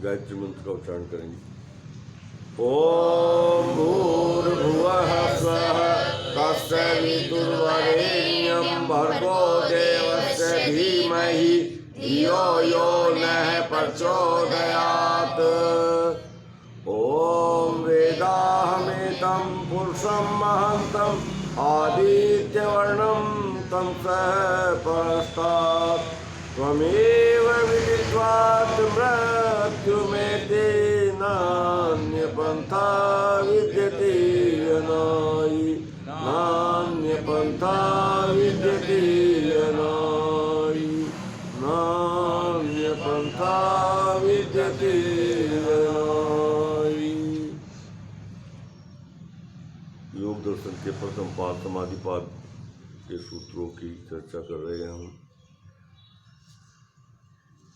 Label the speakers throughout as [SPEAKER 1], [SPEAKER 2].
[SPEAKER 1] गायत्री मंत्र का उच्चारण करेंगे। ओम भूर्भुवः स्वः तत्सवितुर्वरेण्यं भर्गो देवस्य धीमहि धियो यो नः प्रचोदयात्। ओम वेदाहमेतं पुरुषं महन्तं आदित्यवर्णं तं सः परस्तात् त्वमेव विदित्वात् मृत्युमेते नान्यपन्था विद्यते अनायि नान्यपन्था विद्यते अनायि नान्यपन्था विद्यते अनायि। योग दर्शन के प्रथम पाद समाधि पाद के सूत्रों की चर्चा कर रहे हैं हम।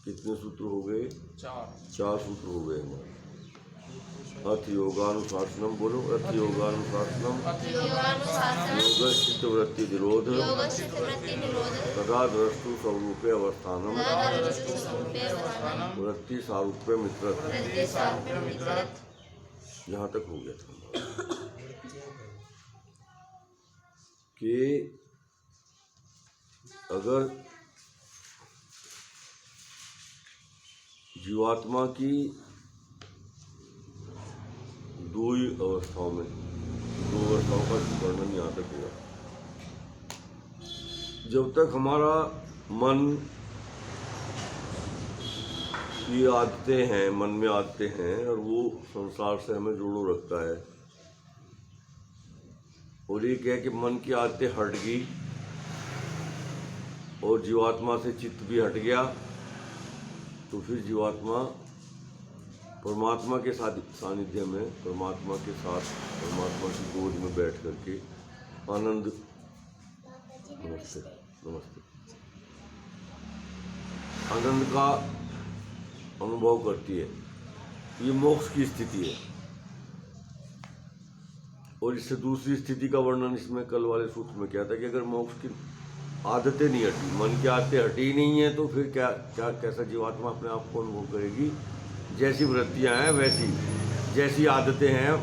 [SPEAKER 1] कितने सूत्र हो गए? चार सूत्र हो गए हमारे। अथ योगानुशासनम, बोलो अथ योगानुशासनम योगस्थित वृत्ति निरोध तथा द्रष्टु स्वरूपे अवस्थानम वृत्ति सारूप्य मित्रत। यहाँ तक हो गया था कि अगर जीवात्मा की दो ही अवस्थाओं में, दो अवस्थाओं का वर्णन यहाँ तक हुआ। जब तक हमारा मन की आदतें हैं, मन में आदतें हैं और वो संसार से हमें जोड़ो रखता है, और ये क्या कि मन की आदतें हट गई और जीवात्मा से चित्त भी हट गया, तो फिर जीवात्मा परमात्मा के सानिध्य में, परमात्मा के साथ, परमात्मा की गोद में बैठ करके आनंद, नमस्ते नमस्ते, आनंद का अनुभव करती है। ये मोक्ष की स्थिति है। और इससे दूसरी स्थिति का वर्णन इसमें कल वाले सूत्र में क्या था कि अगर मोक्ष की आदतें नहीं हटी, मन की आदतें हटी नहीं है, तो फिर क्या क्या कैसा जीवात्मा अपने आप को अनुभव करेगी? जैसी वृत्तियां हैं वैसी, जैसी आदतें हैं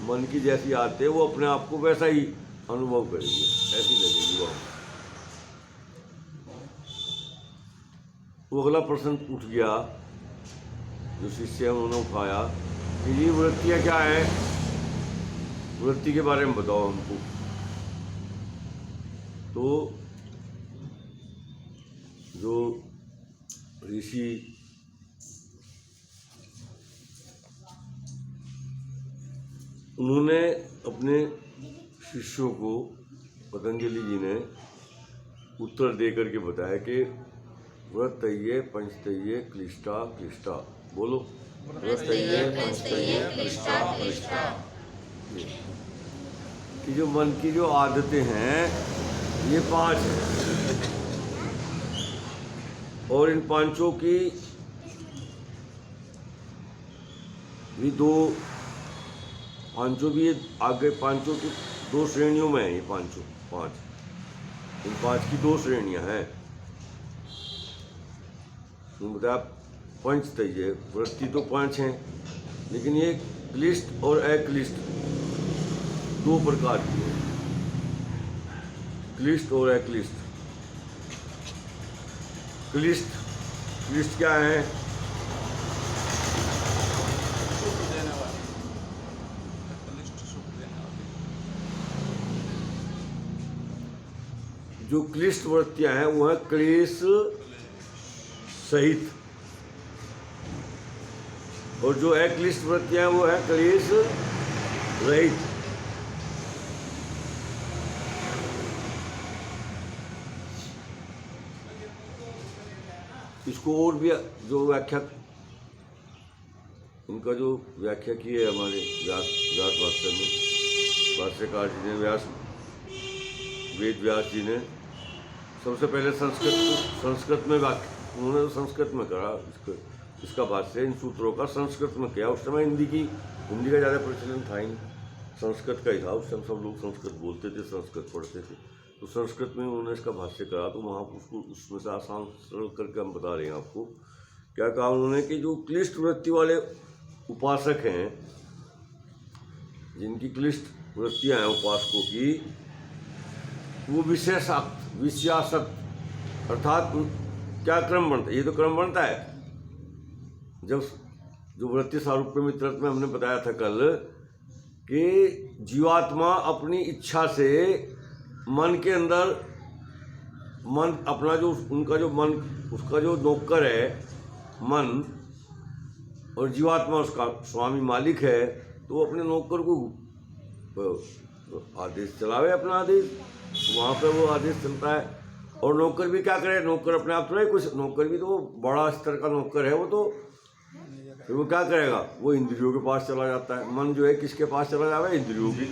[SPEAKER 1] मन की, जैसी आदतें, वो अपने आप को वैसा ही अनुभव करेगी, ऐसी लगेगी वो अगला प्रश्न उठ गया जो शिष्य उन्होंने उठाया कि ये वृत्तियां क्या है, वृत्ति के बारे में बताओ हमको। तो जो ऋषि उन्होंने अपने शिष्यों को, पतंजलि जी ने उत्तर दे करके बताया कि वृत्तये पंचतये क्लिष्टा क्लिष्टा, बोलो वृत्तये पंचतये क्लिष्टा क्लिष्टा। कि जो मन की जो आदतें हैं ये 5 हैं, और इन पांचों की भी पांचों भी आगे, पांचों की 2 श्रेणियों में है ये पांच। इन 5 की 2 श्रेणियां हैं। बताया पंचतये, वृत्ति तो 5 हैं, लेकिन ये क्लिष्ट और अक्लिष्ट 2 प्रकार की है, क्लिष्ट और अक्लिष्ट। क्लिष्ट क्या है? जो क्लिष्ट वृत्तियां हैं वो है क्लेश सहित, और जो अक्लिष्ट वृत्तियां हैं वो है क्लेश रहित। इसको और भी जो व्याख्या, इनका जो व्याख्या की है हमारे व्यास भाष्य में, भाष्यकार जी ने, वेद व्यास जी ने सबसे पहले संस्कृत में वाक्य, उन्होंने तो संस्कृत में करा इसका भाष्य, इन सूत्रों का संस्कृत में किया। उस समय हिंदी का ज़्यादा प्रचलन था ही, संस्कृत का ही था। उस समय सब लोग संस्कृत बोलते थे, संस्कृत पढ़ते थे, तो संस्कृत में उन्होंने इसका भाष्य करा। तो वहाँ उसको उसमें से आसान सरल करके हम बता रहे हैं आपको क्या कहा उन्होंने कि जो क्लिष्ट वृत्ति वाले उपासक हैं, जिनकी क्लिष्ट वृत्तियां हैं उपासकों की, वो विषयासक्त अर्थात क्या क्रम बनता है, ये तो क्रम बनता है। जब जो वृत्ति सारूप्य मित्रत्व में हमने बताया था कल कि जीवात्मा अपनी इच्छा से मन के अंदर मन अपना जो उनका जो मन उसका जो नौकर है मन, और जीवात्मा उसका स्वामी मालिक है, तो वो अपने नौकर को आदेश चलावे, अपना आदेश वहाँ पे वो आदेश चलता है। और नौकर भी क्या करे, नौकर अपने आप तो नहीं कुछ, नौकर भी तो बड़ा स्तर का नौकर है, वो तो फिर वो क्या करेगा, वो इंद्रियों के पास चला जाता है। मन जो है किसके पास चला जाएगा, इंद्रियों की,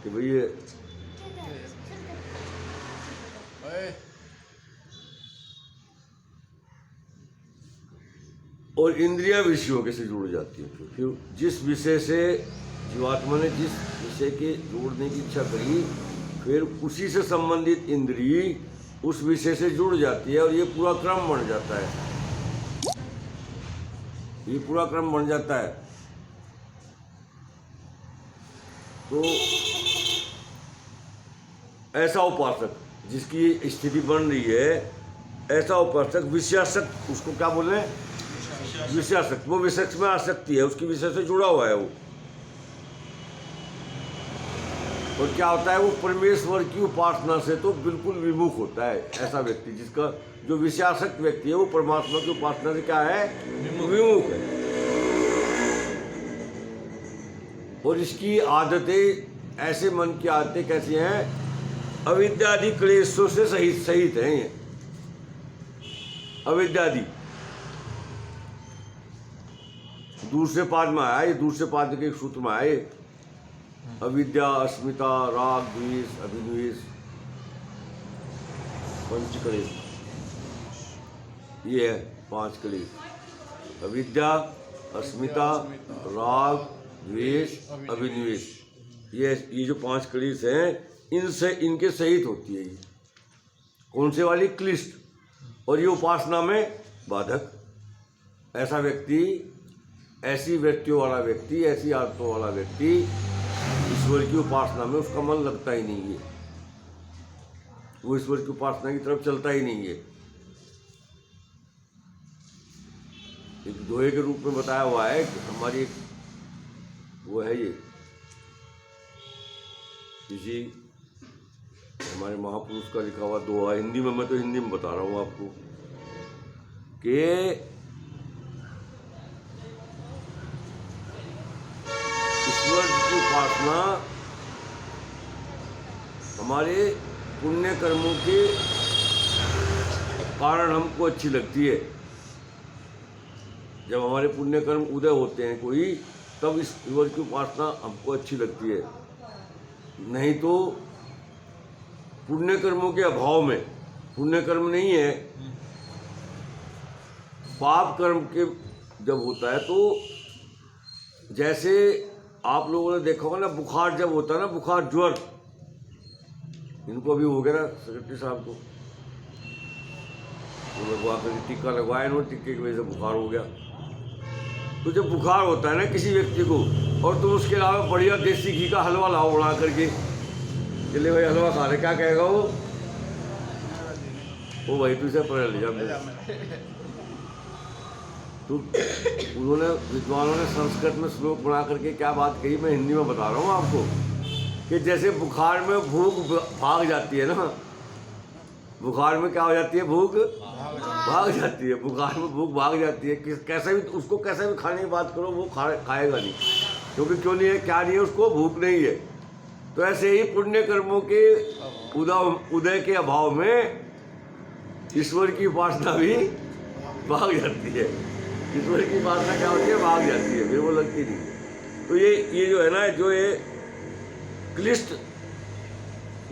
[SPEAKER 1] कि भाई ये और इंद्रियां विषयों के से जुड़ जाती है। फिर जिस विषय से जीवात्मा ने जिस विषय के जोड़ने की इच्छा करी, फिर उसी से संबंधित इंद्रिय उस विषय से जुड़ जाती है, और ये पूरा क्रम बन जाता है, ये पूरा क्रम बन जाता है। तो ऐसा उपासक जिसकी स्थिति बन रही है, ऐसा उपासक विषयासक्त, उसको क्या बोल रहे हैं, विषयासक्त, वो विषय में आसक्ति है, उसकी विषय से जुड़ा हुआ है वो। और क्या होता है, वो परमेश्वर की उपासना से तो बिल्कुल विमुख होता है। ऐसा व्यक्ति जिसका जो विषयासक्त व्यक्ति है, वो परमात्मा की उपासना से क्या है, विमुख है। और इसकी आदतें, ऐसे मन की आदतें कैसी हैं, अविद्यादि क्लेशों से सहित हैं ये, अविद्यादि। दूसरे पाद में आया, ये दूसरे पाद के सूत्र में आए, अविद्या, अस्मिता, राग, द्वेष, अभिनिवेश, पंच क्लेश, ये है 5 क्लेश। अविद्या, अस्मिता, राग, द्वेष, अभिनिवेश, ये जो 5 क्लेश हैं, इनसे इनके सहित होती है ये। कौन से वाली, क्लिष्ट, और ये उपासना में बाधक। ऐसा व्यक्ति, ऐसी वृत्तियों वाला व्यक्ति, ऐसी आदतों वाला व्यक्ति, ईश्वर की उपासना में उसका मन लगता ही नहीं है, वो ईश्वर की उपासना की तरफ चलता ही नहीं है। एक दोहे के रूप में बताया हुआ है कि हमारी एक वो है, ये किसी हमारे महापुरुष का लिखा हुआ दोहा, हिंदी में, मैं तो हिंदी में बता रहा हूँ आपको, कि ईश्वर की उपासना हमारे पुण्य कर्मों के कारण हमको अच्छी लगती है। जब हमारे पुण्य कर्म उदय होते हैं कोई, तब इस ईश्वर की उपासना हमको अच्छी लगती है। नहीं तो पुण्य कर्मों के अभाव में, पुण्य कर्म नहीं है, पाप कर्म के जब होता है, तो जैसे आप लोगों ने देखा होगा ना, बुखार जब होता है ना, बुखार, ज्वर, इनको अभी हो गया ना सेक्रेटरी साहब को, तो लगवा कर टीका लगवाया इन्होंने, टीके की वजह से बुखार हो गया। तो जब बुखार होता है ना किसी व्यक्ति को, और तुम उसके अलावा बढ़िया देसी घी का हलवा लाओ बना करके, चले भाई हलवा खा रहे, क्या कहेगा वो भाई तुझे पढ़ लिया। तो उन्होंने, विद्वानों ने संस्कृत में श्लोक बना करके क्या बात कही, मैं हिंदी में बता रहा हूँ आपको, कि जैसे बुखार में भूख भाग जाती है ना, बुखार में क्या हो जाती है, भूख भाग जाती है, बुखार में भूख भाग जाती है, कैसे भी उसको कैसे भी खाने की बात करो, वो खाएगा नहीं, क्योंकि क्यों नहीं है, क्या नहीं है, उसको भूख नहीं है। तो ऐसे ही पुण्य कर्मों के उदय के अभाव में ईश्वर की उपासना भी भाग जाती है। ईश्वर की उपासना क्या होती है, भाग जाती है, फिर वो लगती नहीं। तो ये जो है ना, जो ये क्लिष्ट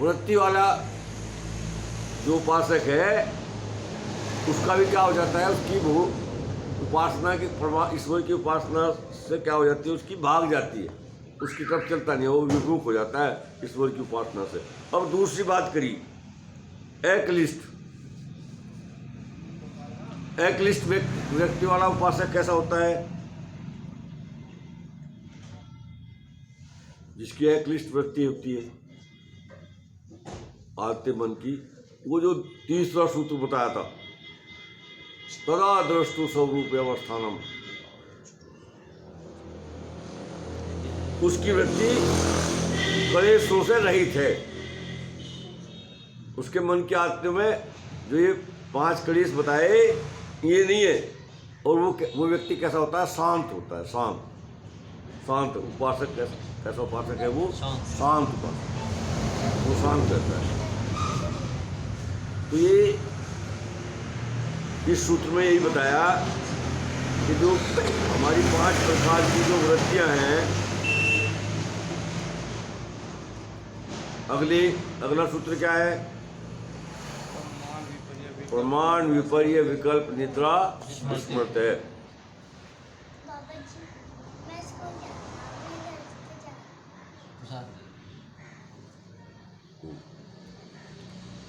[SPEAKER 1] वृत्ति वाला जो उपासक है, उसका भी क्या हो जाता है, उसकी उपासना की, ईश्वर की उपासना से क्या हो जाती है, उसकी भाग जाती है, उसकी तरफ चलता नहीं है, वो विमुख हो जाता है ईश्वर की उपासना से। अब दूसरी बात करी, अक्लिष्ट। अक्लिष्ट व्यक्ति वाला उपासक कैसा होता है? जिसकी अक्लिष्ट वृत्ति होती है आदित्य मन की, वो जो तीसरा सूत्र बताया था, तदा द्रष्टु स्वरूप अवस्थानम, उसकी वृत्ति क्लेशों से रहित है। उसके मन के आत्म में जो ये 5 क्लेश बताए ये नहीं है। और वो व्यक्ति कैसा होता है? शांत होता है, शांत उपासक। कैसा उपासक है वो? शांत उपासक, वो शांत रहता है। तो ये इस सूत्र में यही बताया कि जो हमारी 5 प्रकार की जो वृत्तियां हैं, अगला सूत्र क्या है? प्रमाण विपर्य विकल्प निद्रा स्मृत है।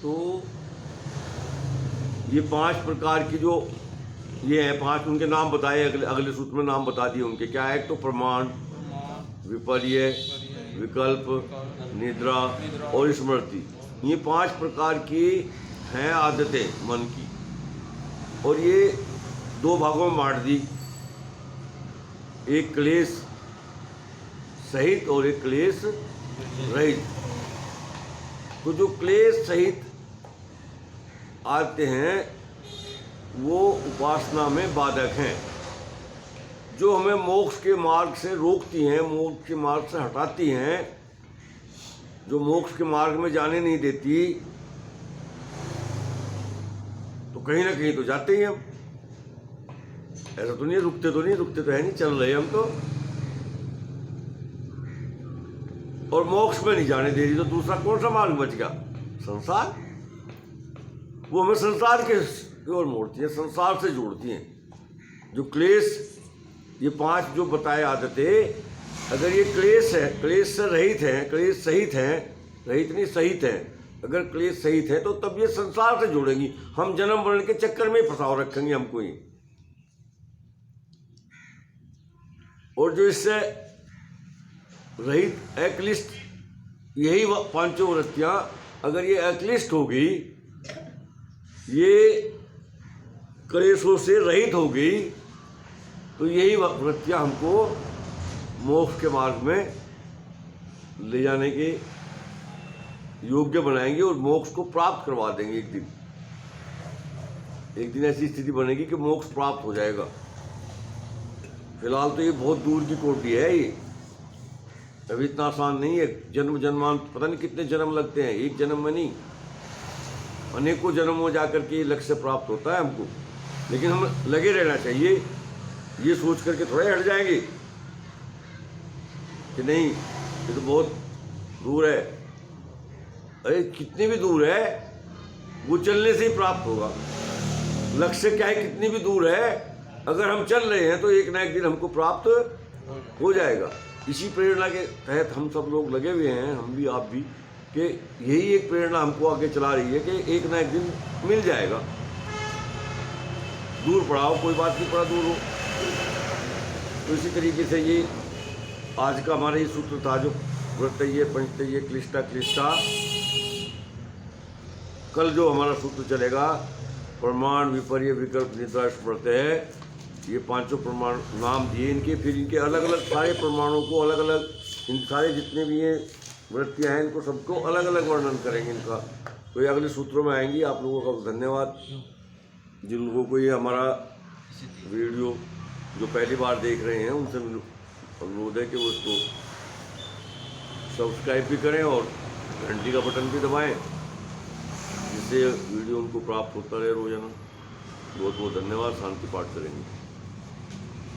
[SPEAKER 1] तो ये 5 प्रकार की जो ये है, 5 उनके नाम बताए, अगले सूत्र में नाम बता दिए उनके। क्या है? तो प्रमाण, विपर्य, विकल्प, निद्रा और स्मृति। ये 5 प्रकार की हैं आदतें मन की, और ये 2 भागों में बांट दी, एक क्लेश सहित और एक क्लेश रहित। तो जो क्लेश सहित आते हैं वो उपासना में बाधक हैं, जो हमें मोक्ष के मार्ग से रोकती हैं, मोक्ष के मार्ग से हटाती हैं, जो मोक्ष के मार्ग में जाने नहीं देती। तो कहीं ना कहीं तो जाते ही हम, ऐसा तो नहीं रुकते तो है नहीं, चल रहे हम तो। और मोक्ष में नहीं जाने दे रही, तो दूसरा कौन सा मार्ग बच गया? संसार। वो हमें संसार के ओर मोड़ती है, संसार से जोड़ती हैं। जो क्लेश, ये 5 जो बताए आदतें, अगर ये क्लेश है, क्लेश से रहित है, क्लेश सहित है, रहित नहीं सहित है, अगर क्लेश सहित है तो तब ये संसार से जोड़ेंगी। हम जन्म मरण के चक्कर में ही फंसाव रखेंगे हमको ही। और जो इससे रहित अक्लिष्ट, यही 5 वृत्तियां अगर ये अक्लिष्ट होगी, ये क्लेशों से रहित हो गई, तो यही वृत्तियां हमको मोक्ष के मार्ग में ले जाने के योग्य बनाएंगे और मोक्ष को प्राप्त करवा देंगे। एक दिन ऐसी स्थिति बनेगी कि मोक्ष प्राप्त हो जाएगा। फिलहाल तो ये बहुत दूर की कोटि है, ये अभी इतना आसान नहीं है। जन्म जन्मांत पता नहीं कितने जन्म लगते हैं, एक जन्म में नहीं, अनेकों जन्मों में जाकर के लक्ष्य प्राप्त होता है हमको। लेकिन हम लगे रहना चाहिए, ये सोच करके थोड़ा हट जाएंगे कि नहीं ये तो बहुत दूर है। अरे कितनी भी दूर है, वो चलने से ही प्राप्त होगा। लक्ष्य क्या है, कितनी भी दूर है, अगर हम चल रहे हैं तो एक ना एक दिन हमको प्राप्त हो जाएगा। इसी प्रेरणा के तहत हम सब लोग लगे हुए हैं, हम भी आप भी, कि यही एक प्रेरणा हमको आगे चला रही है कि एक ना एक दिन मिल जाएगा। दूर पड़ा हो, कोई बात नहीं, पड़ा दूर हो। तो इसी तरीके से ये आज का हमारा ये सूत्र था, जो वृत्तय्य पंचतय्य क्लिष्टा क्लिष्टा। कल जो हमारा सूत्र चलेगा, प्रमाण विपर्य विकल्प निद्रा स्मृत है, ये 5 प्रमाण नाम दिए इनके। फिर इनके अलग अलग सारे प्रमाणों को अलग अलग, इन सारे जितने भी ये वृत्तियाँ हैं इनको सबको अलग अलग वर्णन करेंगे इनका। तो ये अगले सूत्रों में आएंगी। आप लोगों का धन्यवाद। जिन लोगों को ये हमारा वीडियो जो पहली बार देख रहे हैं उनसे अनुरोध है कि वो इसको सब्सक्राइब भी करें और घंटी का बटन भी दबाएं, जिससे वीडियो उनको प्राप्त होता रहे रोजाना। बहुत बहुत धन्यवाद। शांति पाठ करेंगे।